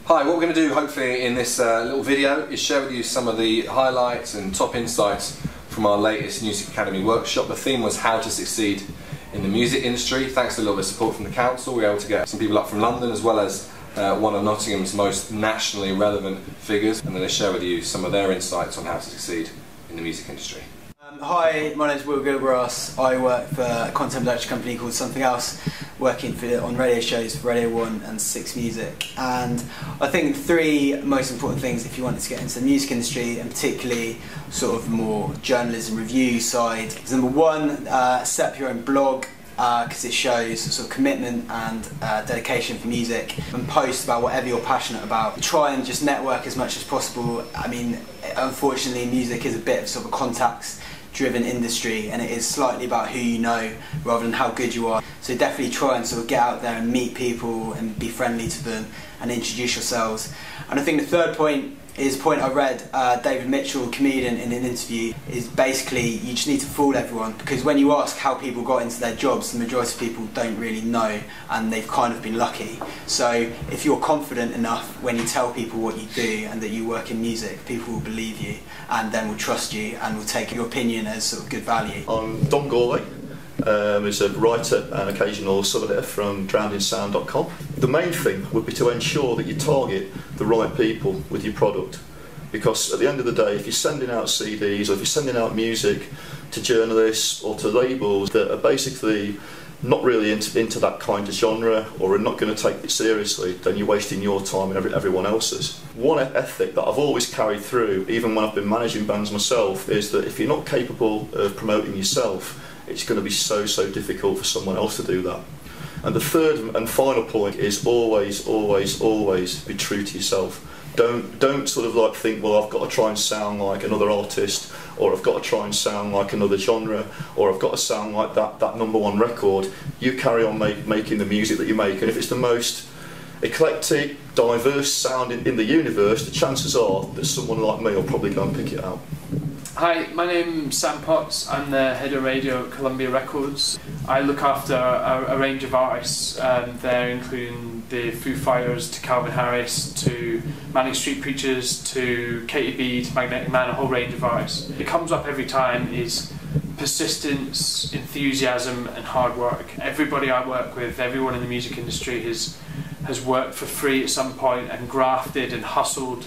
Hi, what we're going to do hopefully in this little video is share with you some of the highlights and top insights from our latest Nusic Academy Workshop. The theme was how to succeed in the music industry. Thanks to a little bit of support from the council, we were able to get some people up from London as well as one of Nottingham's most nationally relevant figures, and then they share with you some of their insights on how to succeed in the music industry. Hi, my name is Gilgrass. I work for a content production company called Something Else, working on radio shows for Radio 1 and 6 Music. And I think three most important things if you wanted to get into the music industry, and particularly sort of more journalism review side, is number one, set up your own blog, because it shows sort of commitment and dedication for music, and post about whatever you're passionate about. Try and just network as much as possible. I mean, unfortunately music is a bit of sort of a contacts driven industry, and it is slightly about who you know rather than how good you are. So definitely try and sort of get out there and meet people and be friendly to them and introduce yourselves. And I think the third point is a point I read David Mitchell, comedian, in an interview, is basically you just need to fool everyone, because when you ask how people got into their jobs, the majority of people don't really know, and they've kind of been lucky. So if you're confident enough when you tell people what you do and that you work in music, people will believe you and then will trust you and will take your opinion as sort of good value. I'm Gourlay. Is a writer and occasional sub-editor from drownedinsound.com. The main thing would be to ensure that you target the right people with your product, because at the end of the day, if you're sending out CDs or if you're sending out music to journalists or to labels that are basically not really into that kind of genre or are not going to take it seriously, then you're wasting your time and everyone else's. One ethic that I've always carried through, even when I've been managing bands myself, is that if you're not capable of promoting yourself, it's going to be so difficult for someone else to do that. And the third and final point is always be true to yourself. Don't sort of like think, well, I've got to try and sound like another artist, or I've got to try and sound like another genre, or I've got to sound like that #1 record. You carry on making the music that you make, and if it's the most eclectic, diverse sound in the universe, the chances are that someone like me will probably go and pick it out. Hi, my name's Sam Potts. I'm the head of radio at Columbia Records. I look after a range of artists there, including the Foo Fighters to Calvin Harris to Manic Street Preachers to Katy B to Magnetic Man, a whole range of artists. It comes up every time is persistence, enthusiasm and hard work. Everybody I work with, everyone in the music industry has worked for free at some point and grafted and hustled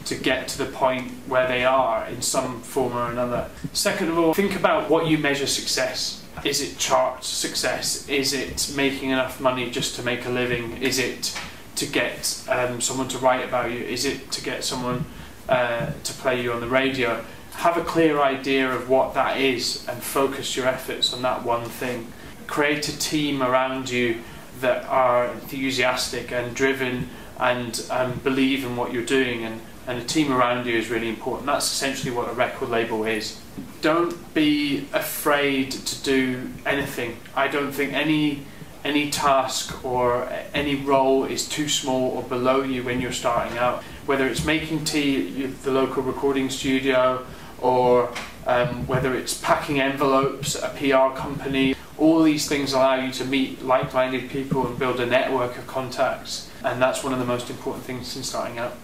to get to the point where they are in some form or another. Second of all, think about what you measure success. Is it chart success? Is it making enough money just to make a living? Is it to get someone to write about you? Is it to get someone to play you on the radio? Have a clear idea of what that is and focus your efforts on that one thing. Create a team around you that are enthusiastic and driven and believe in what you're doing, and a team around you is really important. That's essentially what a record label is. Don't be afraid to do anything. I don't think any task or any role is too small or below you when you're starting out. Whether it's making tea at the local recording studio, or whether it's packing envelopes at a PR company, all these things allow you to meet like-minded people and build a network of contacts, and that's one of the most important things in starting out.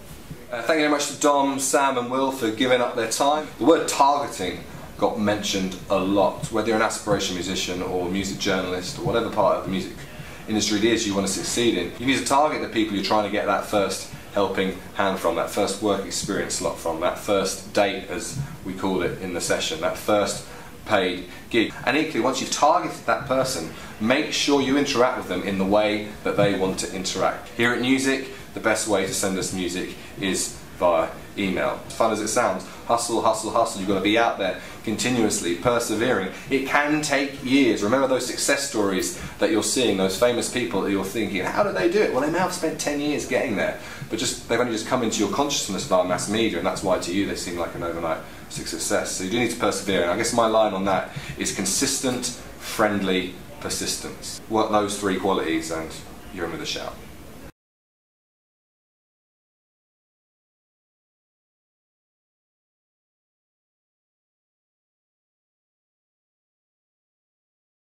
Thank you very much to Dom, Sam and Will for giving up their time. The word targeting got mentioned a lot. Whether you're an aspiration musician or music journalist or whatever part of the music industry it is you want to succeed in, you need to target the people you're trying to get that first helping hand from, that first work experience slot from, that first date as we call it in the session, that first paid gig. And equally, once you've targeted that person, make sure you interact with them in the way that they want to interact. Here at Nusic, the best way to send us music is via email. As fun as it sounds, hustle, hustle, hustle. You've got to be out there continuously, persevering. It can take years. Remember those success stories that you're seeing, those famous people that you're thinking, how did they do it? Well, they may have spent 10 years getting there, but they've only just come into your consciousness via mass media, and that's why to you they seem like an overnight success. So you do need to persevere, and I guess my line on that is consistent, friendly persistence. Work those three qualities and you're in with a shout.